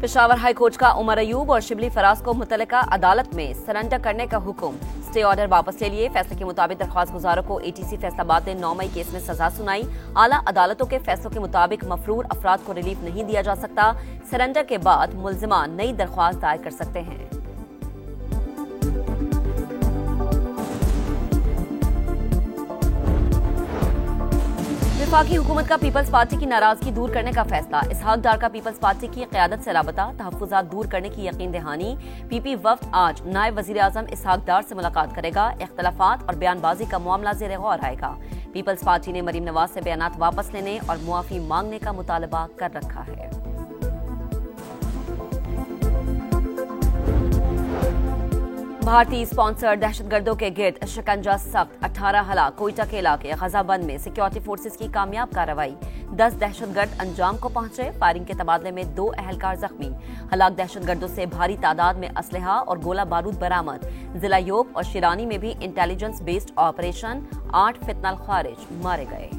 Peshawar high court का उमर अयूब और शिबली फराज को मुतल्लिका अदालत में सरेंडर करने का हुक्म। स्टे ऑर्डर वापस ले लिए। फैसले के मुताबिक दरख्वास्त गुजारों को एटीसी फैसलाबाद ने 9 मई केस में सजा सुनाई। आला अदालतों के फैसलों के मुताबिक मफरूर अफराद को रिलीफ नहीं दिया जा सकता। सरेंडर के बाद मुल्जिमान नई दरख्वास्त दायर कर सकते हैं। वफाकी हुकूमत का पीपल्स पार्टी की नाराजगी दूर करने का फैसला। इसहाक डार का पीपल्स पार्टी की क़यादत से राबता, तहफ़्फ़ुज़ात दूर करने की यकीन दहानी। पीपी वफ्द आज नायब वज़ीर आज़म इसहाक डार से मुलाकात करेगा। इख्तलाफात और बयानबाजी का मामला ज़ेर गौर आएगा। पीपल्स पार्टी ने मरीम नवाज से बयानात वापस लेने और मुआफ़ी मांगने का मुतालबा कर रखा है। भारतीय स्पॉन्सर दहशतगर्दों के गिर्द शिकंजा सख्त। 18 हलाक। कोयटा के इलाके गजाबंद में सिक्योरिटी फोर्सेस की कामयाब कार्रवाई। 10 दहशतगर्द अंजाम को पहुंचे। फायरिंग के तबादले में 2 अहलकार जख्मी। हलाक दहशतगर्दों से भारी तादाद में असलहा और गोला बारूद बरामद। जिला योब और शिरानी में भी इंटेलिजेंस बेस्ड ऑपरेशन। 8 फितनल खारिज मारे गए।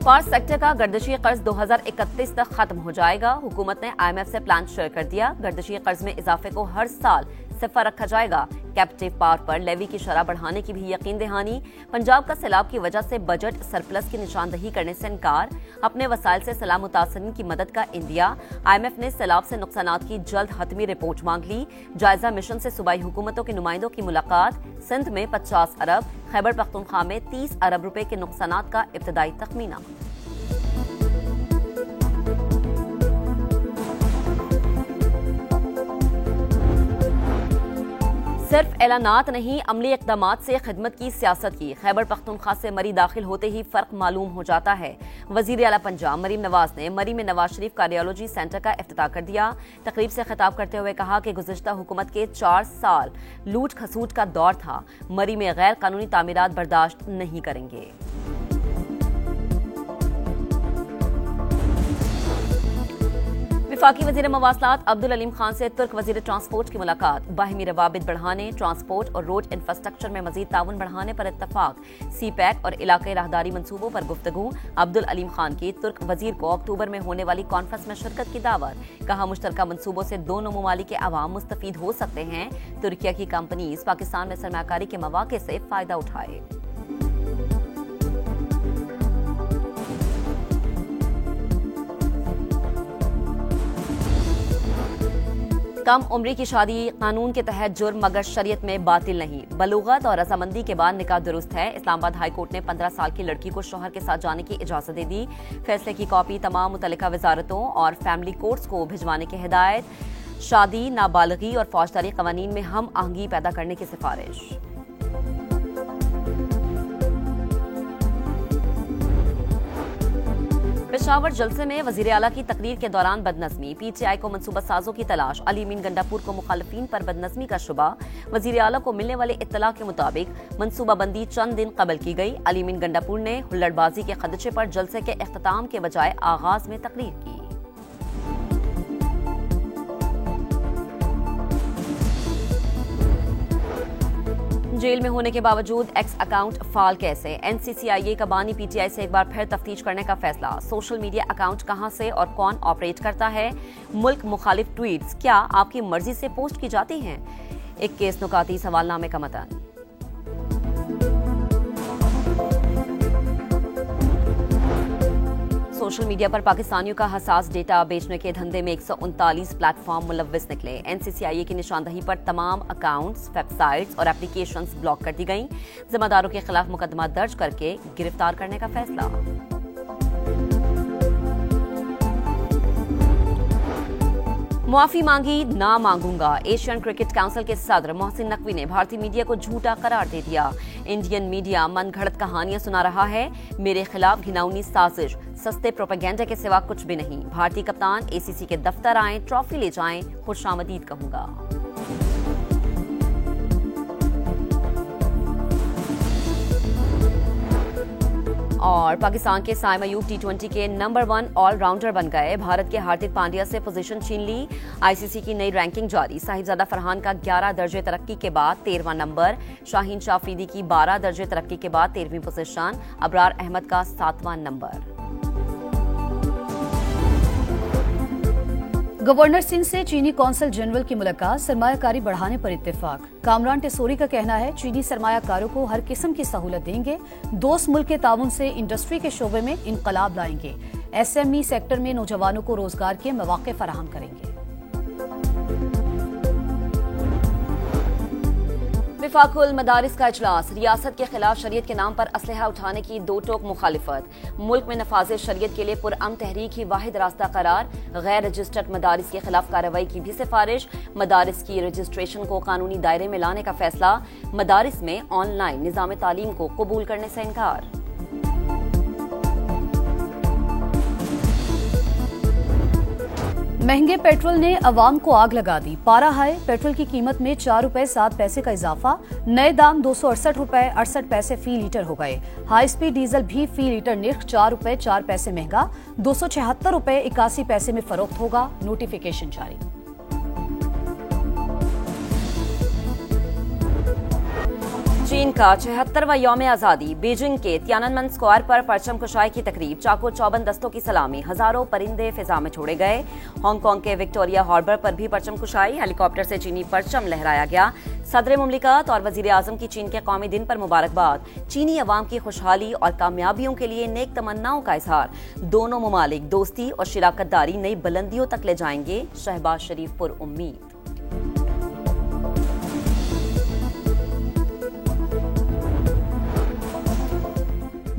पार्स सेक्टर का गर्दिशी कर्ज 2031 तक खत्म हो जाएगा। हुकूमत ने IMF से प्लान शेयर कर दिया। गर्दिशी कर्ज में इजाफे को हर साल सिफर रखा जाएगा। कैप्टिव पावर पर लेवी की शरह बढ़ाने की भी यकीन दहानी। पंजाब का सैलाब की वजह से बजट सरप्लस की निशानदही करने से इनकार। अपने वसाइल से सैलाब मुतासरीन की मदद का इंदिया। IMF ने सैलाब से नुकसानात की जल्द हतमी रिपोर्ट मांग ली। जायजा मिशन से सूबाई हुकूमतों के नुमाइंदों की मुलाकात। सिंध में 50 अरब, खैबर पख्तूनख्वा में 30 अरब रुपए के नुकसानात का इब्तदाई तखमीना। सिर्फ ऐलानात नहीं, अमली इक़दामात से खिदमत की सियासत की। खैबर पख्तूनख्वा से मरी दाखिल होते ही फर्क मालूम हो जाता है। वज़ीर आला पंजाब मरीम नवाज ने मरी में नवाज शरीफ कार्डियोलॉजी सेंटर का इफ्तिताह कर दिया। तकरीब से खिताब करते हुए कहा कि गुज़िश्ता हुकूमत के 4 साल लूट खसूट का दौर था। मरी में गैर कानूनी तामीरात बर्दाश्त नहीं करेंगे। वफाकी वज़ीर मवासलात अब्दुल अलीम खान से तुर्क वज़ीर ट्रांसपोर्ट की मुलाकात। बाहिमी रवाबित बढ़ाने, ट्रांसपोर्ट और रोड इंफ्रास्ट्रक्चर में मजीद ताउन बढ़ाने पर इत्तफाक। CPEC और इलाके राहदारी मंसूबों पर गुफ्तगू। अब्दुल अलीम खान की तुर्क वज़ीर को अक्टूबर में होने वाली कॉन्फ्रेंस में शिरकत की दावत। कहा मुश्तरका मंसूबों से दोनों ममालिक के अवाम मुस्तफीद हो सकते हैं। तुर्किया की कंपनीज पाकिस्तान में सरमाकारी के मौके से फायदा उठाए। कम उम्री की शादी कानून के तहत जुर्म मगर शरीयत में बातिल नहीं। बलूगत और रजामंदी के बाद निकाह दुरुस्त है। इस्लामाबाद हाई कोर्ट ने 15 साल की लड़की को शौहर के साथ जाने की इजाजत दे दी। फैसले की कॉपी तमाम मुतल्लिका वजारतों और फैमिली कोर्ट्स को भिजवाने की हिदायत। शादी, नाबालगी और फौजदारी कवानीन में हम आहंगी पैदा करने की सिफारिश। पेशावर जलसे में वजीर आला की तकरीर के दौरान बदनज़मी। PTI को मनसूबा साजों की तलाश। अली अमीन गंडापुर को मुखालिफिन पर बदनज़मी का शुबा। वजीर आला को मिलने वाले इत्तला के मुताबिक मनसूबाबंदी चंद दिन कबल की गई। अली अमीन गंडापुर ने हुल्लड़बाजी के खदशे पर जलसे के इख्तिताम के बजाय आगाज में तकरीर की। जेल में होने के बावजूद एक्स अकाउंट फाल कैसे? NCCIA का बानी PTI से एक बार फिर तफ्तीश करने का फैसला। सोशल मीडिया अकाउंट कहां से और कौन ऑपरेट करता है? मुल्क मुखालिफ ट्वीट्स क्या आपकी मर्जी से पोस्ट की जाती हैं? 21 नुकाती सवालनामे का मतन। सोशल मीडिया पर पाकिस्तानियों का हसास डेटा बेचने के धंधे में 139 प्लेटफॉर्म मुलव्विस निकले। NCCIA की निशानदही पर तमाम अकाउंट्स, वेबसाइट्स और एप्लीकेशंस ब्लॉक कर दी गईं। जिम्मेदारों के खिलाफ मुकदमा दर्ज करके गिरफ्तार करने का फैसला। मुआफी मांगी ना मांगूंगा। एशियन क्रिकेट काउंसिल के सदर मोहसिन नकवी ने भारतीय मीडिया को झूठा करार दे दिया। इंडियन मीडिया मनगढ़ंत कहानियां सुना रहा है। मेरे खिलाफ घिनौनी साजिश, सस्ते प्रोपेगेंडा के सिवा कुछ भी नहीं। भारतीय कप्तान ACC के दफ्तर आए, ट्रॉफी ले जाएं, खुशामदीद कहूंगा। और पाकिस्तान के साइम अयूब T20 के नंबर 1 ऑलराउंडर बन गए। भारत के हार्दिक पांड्या से पोजीशन छीन ली। ICC की नई रैंकिंग जारी। साहिबजादा फरहान का 11 दर्जे तरक्की के बाद 13वां नंबर। शाहीन शाह अफरीदी की 12 दर्जे तरक्की के बाद 13वीं पोजीशन। अबरार अहमद का 7वां नंबर। गवर्नर सिंह से चीनी कौंसल जनरल की मुलाकात, सरमायाकारी बढ़ाने पर इत्तेफाक। कामरान टेसोरी का कहना है चीनी सरमायाकारों को हर किस्म की सहूलत देंगे, दोस्त मुल्क के ताउन से इंडस्ट्री के शोबे में इनकलाब लाएंगे, एसएमई सेक्टर में नौजवानों को रोजगार के मौके फराहम करेंगे। विफाकुल मदारिस का इजलास, रियासत के खिलाफ शरीयत के नाम पर असलहा उठाने की दो टोक मुखालिफत, मुल्क में नफाज शरीयत के लिए पुरअमन तहरीक ही वाहिद रास्ता करार, गैर रजिस्टर्ड मदारिस के खिलाफ कार्रवाई की भी सिफारिश, मदारिस की रजिस्ट्रेशन को कानूनी दायरे में लाने का फैसला, मदारिस में ऑनलाइन निजाम तालीम को कबूल करने से इनकार। महंगे पेट्रोल ने अवाम को आग लगा दी, पारा हाई, पेट्रोल की कीमत में 4 रुपए 7 पैसे का इजाफा, नए दाम 268 रुपए 68 पैसे फी लीटर हो गए। हाई स्पीड डीजल भी फी लीटर निर्ख 4 रुपए 4 पैसे महंगा, 276 रुपए 81 पैसे में फरोख्त होगा, नोटिफिकेशन जारी। चीन का 76वां यौम आजादी, बीजिंग के तियाननमेन स्क्वायर पर परचम कुशाई की तकरीब, चाको चौबंद दस्तों की सलामी, हजारों परिंदे फिजा में छोड़े गए। हांगकांग के विक्टोरिया हार्बर पर भी परचम कुशाई, हेलीकॉप्टर से चीनी परचम लहराया गया। सदर मुमलिकत और वजीर आजम की चीन के कौमी दिन पर मुबारकबाद, चीनी अवाम की खुशहाली और कामयाबियों के लिए नेक तमन्नाओं का इजहार, दोनों ममालिक दोस्ती और शिराकतदारी नई बुलंदियों तक ले जाएंगे, शहबाज शरीफ पुर उम्मीद।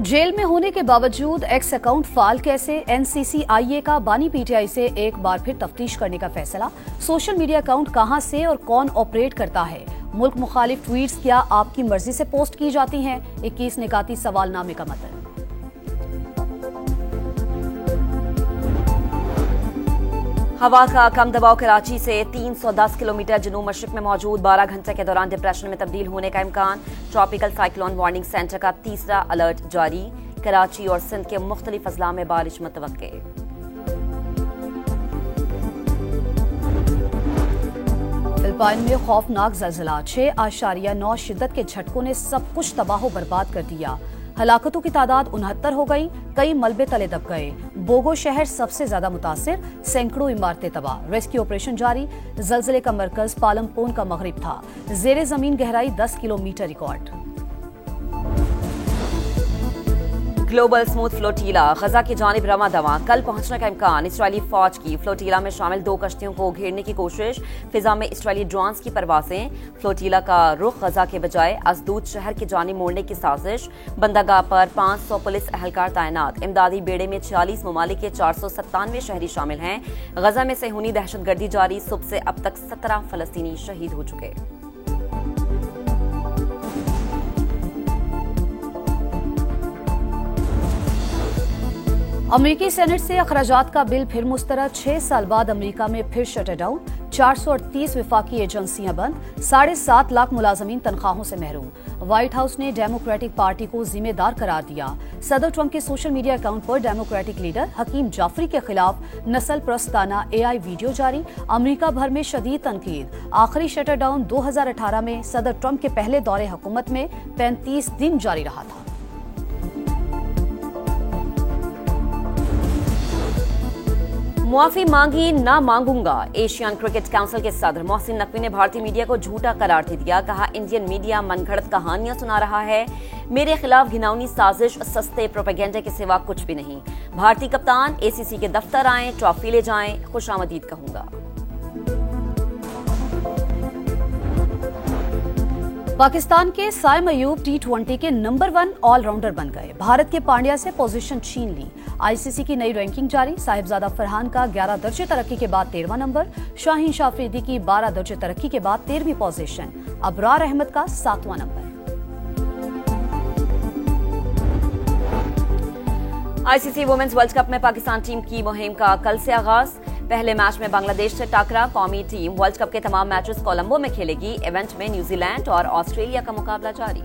जेल में होने के बावजूद एक्स अकाउंट फाल कैसे, एनसीसीआईए का बानी पीटीआई से एक बार फिर तफ्तीश करने का फैसला, सोशल मीडिया अकाउंट कहां से और कौन ऑपरेट करता है, मुल्क मुखालिफ ट्वीट्स क्या आपकी मर्जी से पोस्ट की जाती हैं, 21 निकाती सवालनामे का मतलब। हवा का कम दबाव कराची से 310 किलोमीटर जनूब मशरिक में मौजूद 12 घंटे के दौरान डिप्रेशन में तब्दील होने का इम्कान, ट्रॉपिकल साइक्लोन वार्निंग सेंटर का तीसरा अलर्ट जारी, कराची और सिंध के मुख्तलिफ अजला में बारिश मुतवक्के। फिलिपाइन में खौफनाक जलजिला, 6.9 शिद्दत के झटकों ने सब कुछ तबाह बर्बाद कर दिया, हलाकतों की तादाद 69 हो गई, कई मलबे तले दब गए। बोगो शहर सबसे ज्यादा मुतासिर, सैकड़ों इमारतें तबाह, रेस्क्यू ऑपरेशन जारी। जलजिले का मरकज पालमपोन का मगरिब था, जेरे जमीन गहराई 10 किलोमीटर रिकॉर्ड। ग्लोबल स्मूथ फ्लोटीला, गजा की जानिब रवा दवा, कल पहुंचने का इम्कान, इजरायली फौज की फ्लोटीला में शामिल 2 कश्तियों को घेरने की कोशिश, फिजा में इजरायली ड्रोन्स की परवाजें, फ्लोटीला का रुख गजा के बजाय असदूद शहर की जानिब मोड़ने की साजिश, बंदरगाह पर 500 पुलिस अहलकार तैनात, इमदादी बेड़े में 46 ममालिक के 497 शहरी शामिल हैं। गजा में सेहूनी दहशतगर्दी जारी, सुबह से अब तक 17 फलस्तीनी शहीद हो चुके। अमेरिकी सेनेट से अखराजात का बिल फिर मुस्तरद, 6 साल बाद अमेरिका में फिर शटर डाउन, 438 विफाकी एजेंसियां बंद, 7.5 लाख मुलाजमीन तनख्वाहों से महरूम। व्हाइट हाउस ने डेमोक्रेटिक पार्टी को जिम्मेदार करार दिया। सदर ट्रंप के सोशल मीडिया अकाउंट पर डेमोक्रेटिक लीडर हकीम जाफरी के खिलाफ नस्ल प्रस्ताना AI वीडियो जारी, अमेरिका भर में शदीद तनकीद। आखिरी शटर डाउन 2018 में सदर ट्रंप के पहले दौरे हुकूमत में 35 दिन जारी रहा था। मुआफी मांगी ना मांगूंगा, एशियन क्रिकेट काउंसिल के सदर मोहसिन नकवी ने भारतीय मीडिया को झूठा करार दे दिया, कहा इंडियन मीडिया मनगढ़ंत कहानियां सुना रहा है, मेरे खिलाफ घिनौनी साजिश, सस्ते प्रोपेगेंडा के सिवा कुछ भी नहीं। भारतीय कप्तान ACC के दफ्तर आएं, ट्रॉफी ले जाएं, खुशामदीद कहूंगा। पाकिस्तान के साइम अयूब T20 के नंबर 1 ऑलराउंडर बन गए, भारत के पांड्या से पोजीशन छीन ली। ICC की नई रैंकिंग जारी, साहिबजादा फरहान का 11 दर्जे तरक्की के बाद 13वां नंबर, शाहीन शाफरीदी की 12 दर्जे तरक्की के बाद 13वीं पोजीशन, अबरार अहमद का 7वां नंबर। ICC वुमेन्स वर्ल्ड कप में पाकिस्तान टीम की मुहिम का कल से आगाज, पहले मैच में बांग्लादेश से टाकरा, कौमी टीम वर्ल्ड कप के तमाम मैचेस कोलंबो में खेलेगी। इवेंट में न्यूजीलैंड और ऑस्ट्रेलिया का मुकाबला जारी।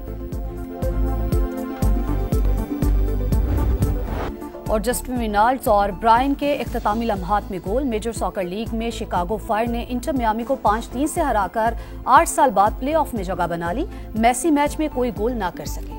और जस्टिन विनाल्ड्स और ब्रायन के इख्तितामी लम्हात में गोल, मेजर सॉकर लीग में शिकागो फायर ने इंटर मियामी को 5-3 से हराकर 8 साल बाद प्लेऑफ में जगह बना ली। मेसी मैच में कोई गोल ना कर सके।